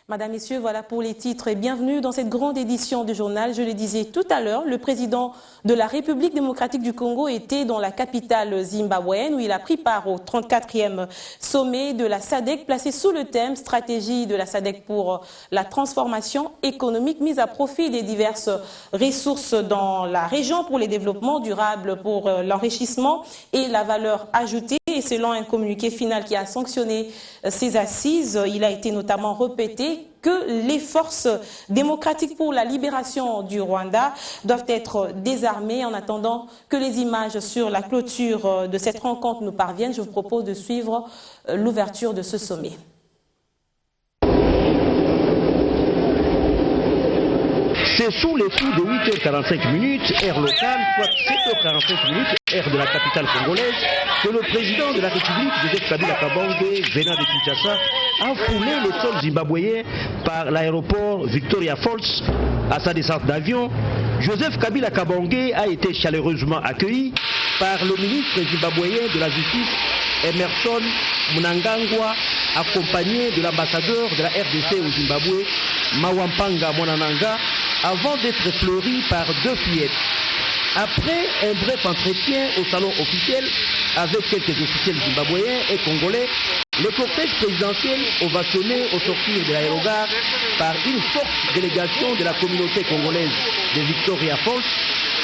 Madame, Messieurs, voilà pour les titres et bienvenue dans cette grande édition du journal. Je le disais tout à l'heure, le président de la République démocratique du Congo était dans la capitale zimbabwéenne où il a pris part au 34e sommet de la SADC placé sous le thème stratégie de la SADC pour la transformation économique mise à profit des diverses ressources dans la région pour les développements durables, pour l'enrichissement et la valeur ajoutée. Et selon un communiqué final qui a sanctionné ces assises, il a été notamment répété que les forces démocratiques pour la libération du Rwanda doivent être désarmées. En attendant que les images sur la clôture de cette rencontre nous parviennent, je vous propose de suivre l'ouverture de ce sommet. C'est sous les coups de 8h45, heure locale, soit 7h45, heure de la capitale congolaise, que le président de la République, Joseph Kabila Kabange, venant de Kinshasa, a foulé le sol zimbabwéen par l'aéroport Victoria Falls. À sa descente d'avion, Joseph Kabila Kabange a été chaleureusement accueilli par le ministre zimbabwéen de la Justice, Emerson Mnangagwa, accompagné de l'ambassadeur de la RDC au Zimbabwe, Mawampanga Mwanananga, avant d'être fleuri par deux fillettes. Après un bref entretien au salon officiel avec quelques officiels zimbabwéens et congolais, le cortège présidentiel ovationné au sortir de l'aérogare par une forte délégation de la communauté congolaise de Victoria Falls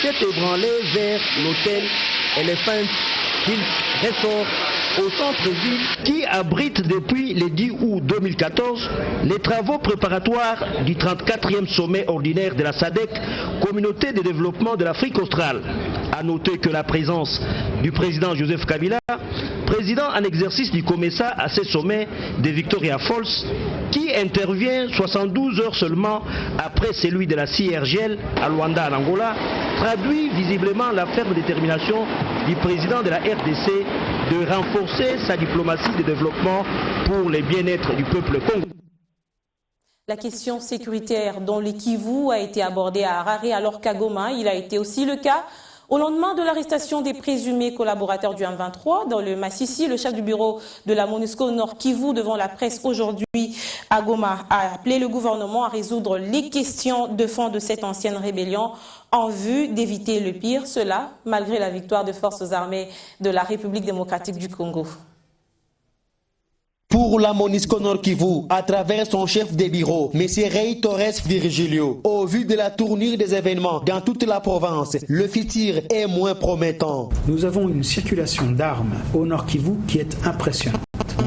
s'est ébranlé vers l'hôtel Elephant Hills Resort au centre-ville qui abrite depuis le 10 août 2014 les travaux préparatoires du 34e sommet ordinaire de la SADC, communauté de développement de l'Afrique australe. A noter que la présence du président Joseph Kabila, président en exercice du COMESA à ce sommet de Victoria Falls, qui intervient 72 heures seulement après celui de la CIRGL à Luanda en Angola, traduit visiblement la ferme détermination du président de la RDC de renforcer sa diplomatie de développement pour le bien-être du peuple congolais. La question sécuritaire dans le Kivu a été abordée à Harare alors qu'à Goma, il a été aussi le cas. Au lendemain de l'arrestation des présumés collaborateurs du M23 dans le Massissi, le chef du bureau de la MONUSCO Nord Kivu devant la presse aujourd'hui à Goma a appelé le gouvernement à résoudre les questions de fond de cette ancienne rébellion en vue d'éviter le pire, cela malgré la victoire des forces armées de la République démocratique du Congo. Pour la MONUSCO Nord Kivu, à travers son chef de bureau, M. Rey Torres Virgilio, au vu de la tournure des événements dans toute la province, le futur est moins promettant. Nous avons une circulation d'armes au Nord Kivu qui est impressionnante.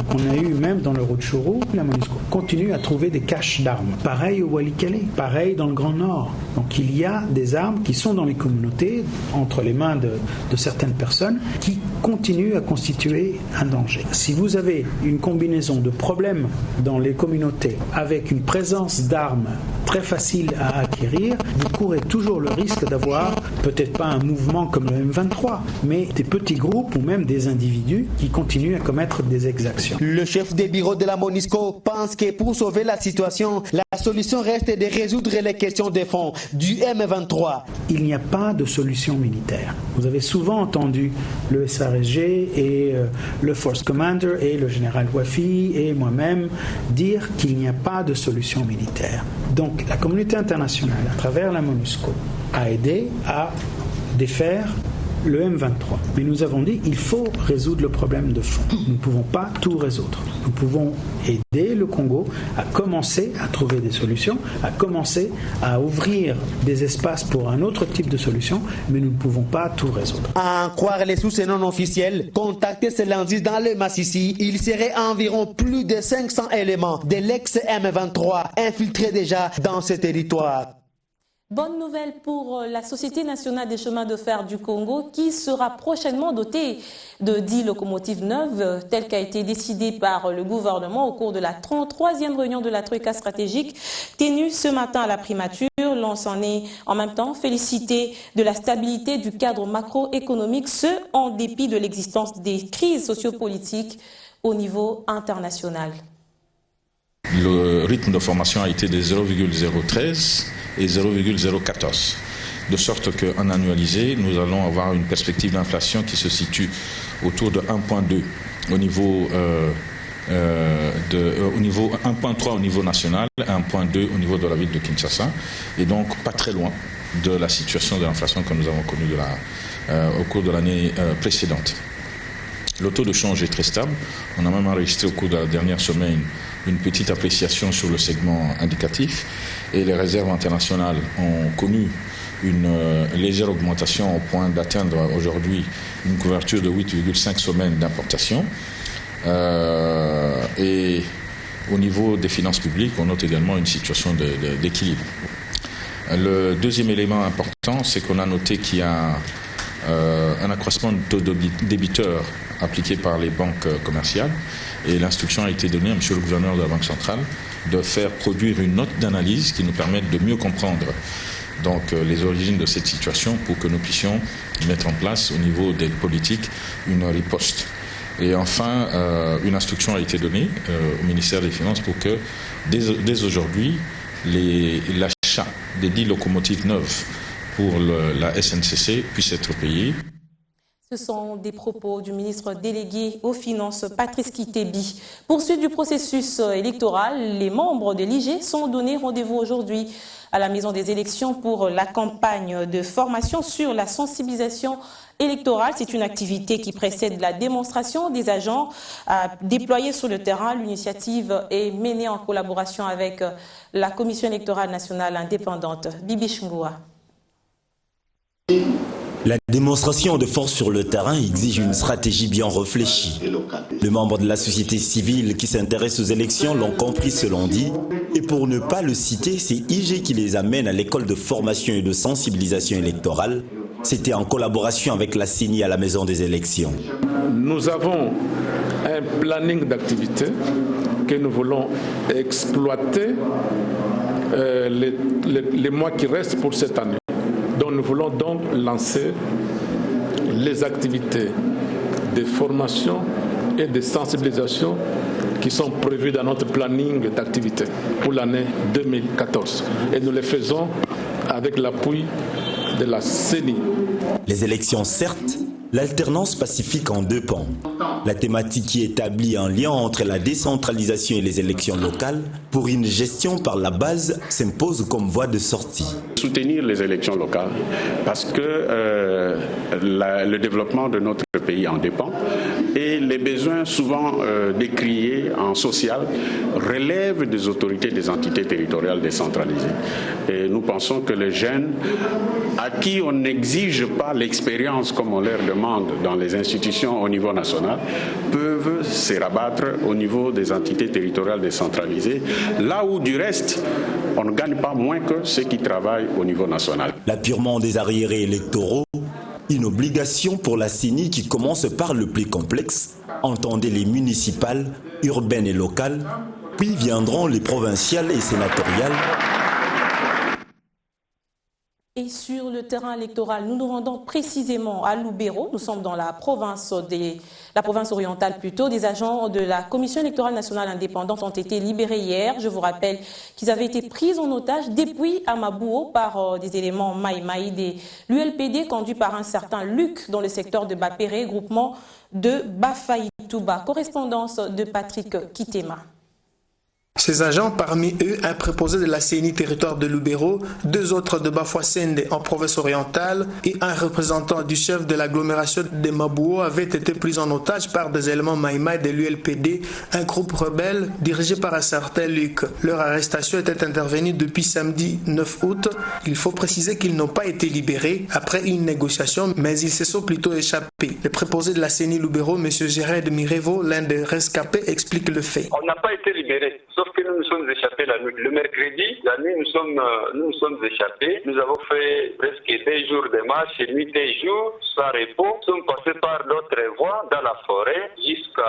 On a eu même dans le Rutshuru, la MONUSCO continue à trouver des caches d'armes. Pareil au Walikale, pareil dans le Grand Nord. Donc il y a des armes qui sont dans les communautés, entre les mains de certaines personnes, qui continuent à constituer un danger. Si vous avez une combinaison de problèmes dans les communautés avec une présence d'armes très facile à acquérir, vous courez toujours le risque d'avoir peut-être pas un mouvement comme le M23, mais des petits groupes ou même des individus qui continuent à commettre des exactions. Le chef des bureaux de la MONUSCO pense que pour sauver la situation, la solution reste de résoudre les questions de fond du M23. Il n'y a pas de solution militaire. Vous avez souvent entendu le SRSG et le Force Commander et le général Wafi et moi-même dire qu'il n'y a pas de solution militaire. Donc la communauté internationale, à travers la MONUSCO, a aidé à défaire le M23. Mais nous avons dit qu'il faut résoudre le problème de fond. Nous ne pouvons pas tout résoudre. Nous pouvons aider le Congo à commencer à trouver des solutions, à commencer à ouvrir des espaces pour un autre type de solution, mais nous ne pouvons pas tout résoudre. À en croire les sources non officielles, contactés ce lundi dans le Massissi, il serait environ plus de 500 éléments de l'ex-M23 infiltrés déjà dans ce territoire. Bonne nouvelle pour la Société nationale des chemins de fer du Congo qui sera prochainement dotée de 10 locomotives neuves, tel qu'a été décidé par le gouvernement au cours de la 33e réunion de la Troïka stratégique tenue ce matin à la primature. L'on s'en est en même temps félicité de la stabilité du cadre macroéconomique, ce en dépit de l'existence des crises sociopolitiques au niveau international. Le rythme de formation a été de 0,013 et 0,014. De sorte qu'en annualisé, nous allons avoir une perspective d'inflation qui se situe autour de 1,2 au niveau 1.3 au niveau national, 1.2 au niveau de la ville de Kinshasa, et donc pas très loin de la situation de l'inflation que nous avons connue au cours de l'année précédente. Le taux de change est très stable. On a même enregistré au cours de la dernière semaine une petite appréciation sur le segment indicatif, et les réserves internationales ont connu une légère augmentation au point d'atteindre aujourd'hui une couverture de 8,5 semaines d'importation. Et au niveau des finances publiques, on note également une situation d'équilibre. Le deuxième élément important, c'est qu'on a noté qu'il y a un accroissement du taux débiteur appliqué par les banques commerciales, et l'instruction a été donnée à M. le gouverneur de la Banque centrale de faire produire une note d'analyse qui nous permette de mieux comprendre donc les origines de cette situation pour que nous puissions mettre en place au niveau des politiques une riposte. Et enfin, une instruction a été donnée au ministère des Finances pour que dès aujourd'hui, l'achat des 10 locomotives neuves pour la SNCC puisse être payé. Ce sont des propos du ministre délégué aux Finances, Patrice Kitebi. Poursuite du processus électoral, les membres de l'IG sont donnés rendez-vous aujourd'hui à la Maison des élections pour la campagne de formation sur la sensibilisation électorale. C'est une activité qui précède la démonstration des agents déployés sur le terrain. L'initiative est menée en collaboration avec la Commission électorale nationale indépendante. Bibi Chungoua. La démonstration de force sur le terrain exige une stratégie bien réfléchie. Les membres de la société civile qui s'intéressent aux élections l'ont compris ce lundi. Et pour ne pas le citer, c'est IG qui les amène à l'école de formation et de sensibilisation électorale. C'était en collaboration avec la CENI à la Maison des élections. Nous avons un planning d'activités que nous voulons exploiter les mois qui restent pour cette année. Donc nous voulons donc lancer les activités de formation et de sensibilisation qui sont prévues dans notre planning d'activité pour l'année 2014. Et nous les faisons avec l'appui de la CENI. Les élections, certes, l'alternance pacifique en deux pans. La thématique qui établit un lien entre la décentralisation et les élections locales pour une gestion par la base s'impose comme voie de sortie. Soutenir les élections locales parce que le développement de notre pays en dépend et les besoins souvent décriés en social relèvent des autorités des entités territoriales décentralisées. Et nous pensons que les jeunes à qui on n'exige pas l'expérience comme on leur demande dans les institutions au niveau national peuvent se rabattre au niveau des entités territoriales décentralisées, là où du reste on ne gagne pas moins que ceux qui travaillent au niveau national. L'appurement des arriérés électoraux, une obligation pour la CENI qui commence par le plus complexe, entendez les municipales, urbaines et locales, puis viendront les provinciales et sénatoriales. Et sur le terrain électoral, nous nous rendons précisément à Lubero. Nous sommes dans la province orientale plutôt. Des agents de la Commission électorale nationale indépendante ont été libérés hier. Je vous rappelle qu'ils avaient été pris en otage depuis Amabouo par des éléments Maïmaï de l'ULPD conduit par un certain Luc dans le secteur de Bapéré, groupement de Bafaïtouba. Correspondance de Patrick Kitema. Ces agents, parmi eux, un préposé de la CENI territoire de Lubero, deux autres de Bafouassende en province orientale et un représentant du chef de l'agglomération de Mabouo avaient été pris en otage par des éléments Maïmaï de l'ULPD, un groupe rebelle dirigé par un certain Luc. Leur arrestation était intervenue depuis samedi 9 août. Il faut préciser qu'ils n'ont pas été libérés après une négociation, mais ils se sont plutôt échappés. Le préposé de la CENI Lubero, M. Gérard Mirevo, l'un des rescapés, explique le fait. On n'a pas été libérés. Sauf que nous nous sommes échappés la nuit. Le mercredi, la nuit, nous nous sommes échappés. Nous avons fait presque 2 jours de marche, nuit et jour, sans repos. Nous sommes passés par d'autres voies dans la forêt jusqu'à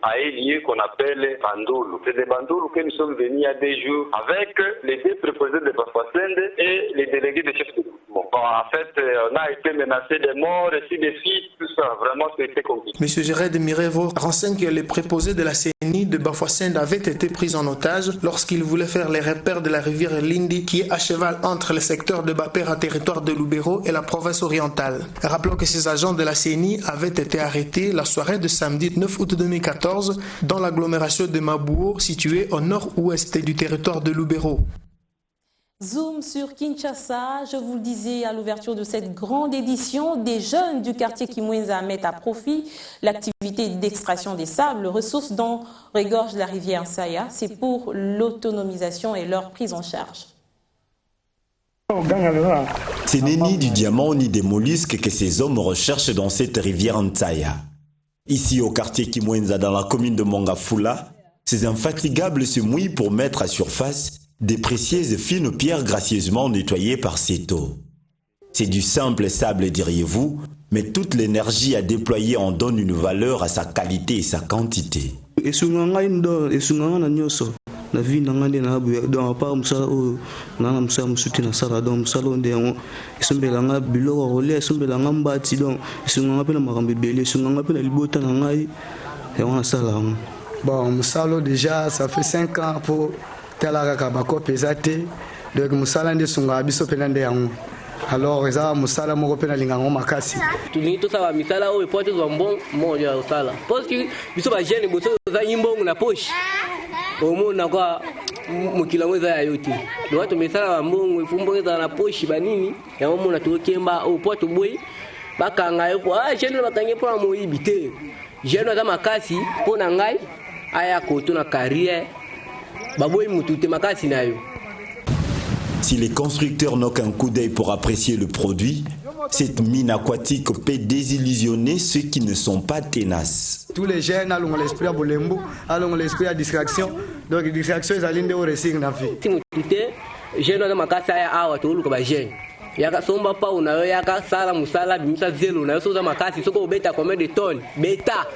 un lieu qu'on appelle Bandoulou. C'est de Bandoulou que nous sommes venus il y a 2 jours avec les 2 préposés de Bafouassende et les délégués de chef de groupement. en fait, on a été menacé de mort, reçu des filles, tout ça. Vraiment, c'était compliqué. Monsieur Gérard Mirevo renseigne que les préposés de la CENI de Bafouassende avaient été pris en otage lorsqu'ils voulaient faire les repères de la rivière Lindi qui est à cheval entre le secteur de Bapera, territoire de Lubero, et la province orientale. Rappelons que ces agents de la CENI avaient été arrêtés la soirée de samedi 9 août 2014 dans l'agglomération de Mabouo, située au nord-ouest du territoire de Lubero. Zoom sur Kinshasa, je vous le disais à l'ouverture de cette grande édition, des jeunes du quartier Kimwenza mettent à profit l'activité d'extraction des sables, ressources dont regorge la rivière Nsaya. C'est pour l'autonomisation et leur prise en charge. Ce n'est ni du diamant ni des mollusques que ces hommes recherchent dans cette rivière Nsaya. Ici au quartier Kimwenza, dans la commune de Mongafula, ces infatigables se mouillent pour mettre à surface des précieuses fines pierres gracieusement nettoyées par cette eau. C'est du simple sable, diriez-vous, mais toute l'énergie à déployer en donne une valeur à sa qualité et sa quantité. Bon, Moussalo déjà, ça fait 5 ans pour Telara Kabako pesate, donc Moussala de Sunga Biso Penande Yango. Alors, ça, Moussala Mokopena Lingango Makasi. Tu n'es tout ça, Missala, ou porte un bon mot de Sala. Parce que Biso va gêner, Biso va yimbong la poche. Au monde, n'a pas Mukilaweza Ayoti. Le Wato Missala, Mong, Fumbo dans la poche, Banini, et au monde, tout Kemba, au porte boy, Bakanga, je ne m'attendais pas à mon ibité. Je ne sais pas si pour Nangai, Aya Kotuna carrière. Si les constructeurs n'ont qu'un coup d'œil pour apprécier le produit, cette mine aquatique peut désillusionner ceux qui ne sont pas ténaces. Tous les jeunes ont l'esprit à Bolembo, ont l'esprit à distraction. Donc, distraction, ils allaient au récit dans la vie. Je ne sais pas si jeune. Yaka somba pa una yaka sala musala bimisa zelo na yoso za makasi soko beta combien de tonnes beta.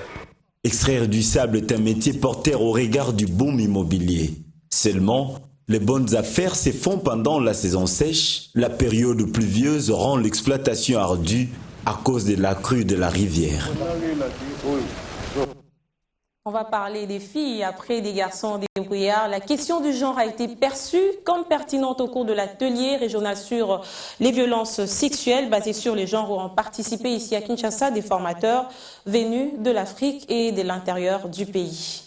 Extraire du sable est un métier porteur au regard du boom immobilier. Seulement, les bonnes affaires se font pendant la saison sèche. La période pluvieuse rend l'exploitation ardue à cause de la crue de la rivière. On va parler des filles après des garçons débrouillards. La question du genre a été perçue comme pertinente au cours de l'atelier régional sur les violences sexuelles basé sur les genres où ont participé ici à Kinshasa des formateurs venus de l'Afrique et de l'intérieur du pays.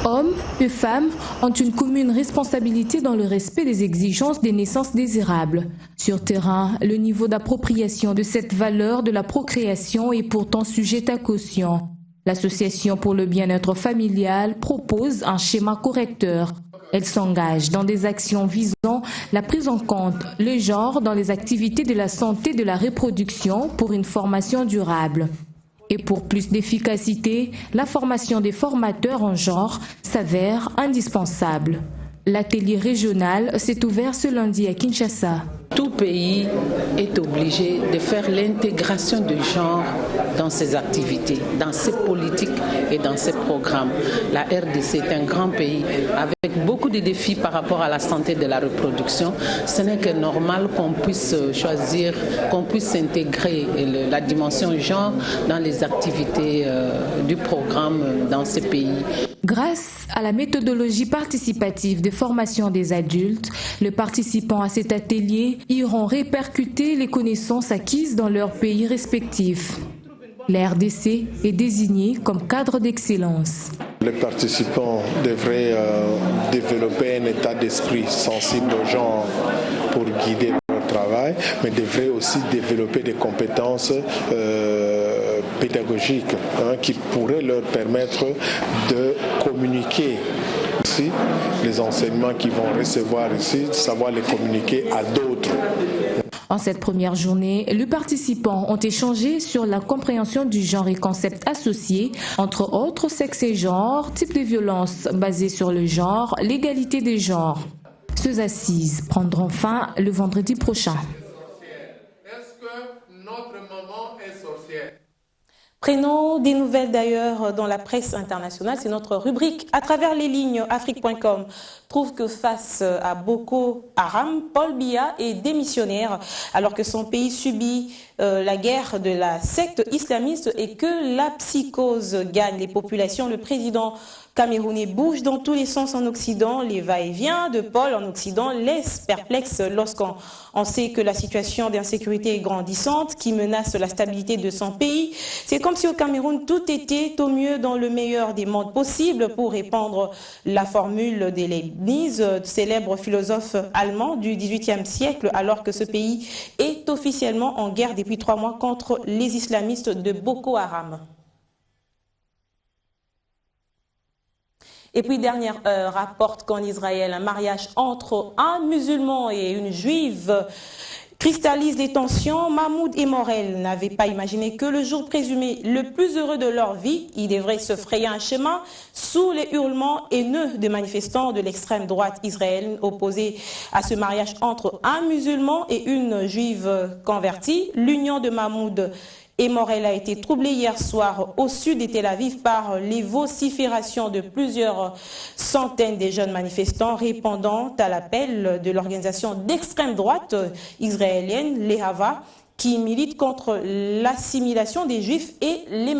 Hommes et femmes ont une commune responsabilité dans le respect des exigences des naissances désirables. Sur terrain, le niveau d'appropriation de cette valeur de la procréation est pourtant sujet à caution. L'Association pour le bien-être familial propose un schéma correcteur. Elle s'engage dans des actions visant la prise en compte, le genre dans les activités de la santé de la reproduction pour une formation durable. Et pour plus d'efficacité, la formation des formateurs en genre s'avère indispensable. L'atelier régional s'est ouvert ce lundi à Kinshasa. Tout pays est obligé de faire l'intégration du genre dans ses activités, dans ses politiques et dans ses programmes. La RDC est un grand pays avec beaucoup de défis par rapport à la santé de la reproduction. Ce n'est que normal qu'on puisse choisir, qu'on puisse intégrer la dimension genre dans les activités du programme dans ces pays. Grâce à la méthodologie participative de formation des adultes, les participants à cet atelier iront répercuter les connaissances acquises dans leurs pays respectifs. La RDC est désignée comme cadre d'excellence. Les participants devraient développer un état d'esprit sensible au genre pour guider leur travail, mais devraient aussi développer des compétences pédagogiques qui pourraient leur permettre de communiquer ici, les enseignements qu'ils vont recevoir ici, savoir les communiquer à d'autres. En cette première journée, les participants ont échangé sur la compréhension du genre et concepts associés, entre autres sexe et genre, type de violence basée sur le genre, l'égalité des genres. Ces assises prendront fin le vendredi prochain. Est-ce que notre maman est sorcière? Prenons des nouvelles d'ailleurs dans la presse internationale. C'est notre rubrique. À travers les lignes, Afrique.com trouve que face à Boko Haram, Paul Biya est démissionnaire alors que son pays subit la guerre de la secte islamiste et que la psychose gagne les populations. Le président camerounais bouge dans tous les sens en Occident. Les va-et-vient de Paul en Occident laissent perplexe lorsqu'on sait que la situation d'insécurité est grandissante, qui menace la stabilité de son pays. C'est comme si au Cameroun, tout était au mieux dans le meilleur des mondes possibles, pour répandre la formule de Leibniz, célèbre philosophe allemand du XVIIIe siècle, alors que ce pays est officiellement en guerre depuis 3 mois contre les islamistes de Boko Haram. Et puis, dernière heure rapporte qu'en Israël, un mariage entre un musulman et une juive cristallise les tensions. Mahmoud et Morel n'avaient pas imaginé que le jour présumé le plus heureux de leur vie, ils devraient se frayer un chemin sous les hurlements haineux des manifestants de l'extrême droite israélienne opposés à ce mariage entre un musulman et une juive convertie. L'union de Mahmoud et Morel a été troublée hier soir au sud de Tel Aviv par les vociférations de plusieurs centaines de jeunes manifestants répondant à l'appel de l'organisation d'extrême droite israélienne, Lehava, qui milite contre l'assimilation des Juifs et les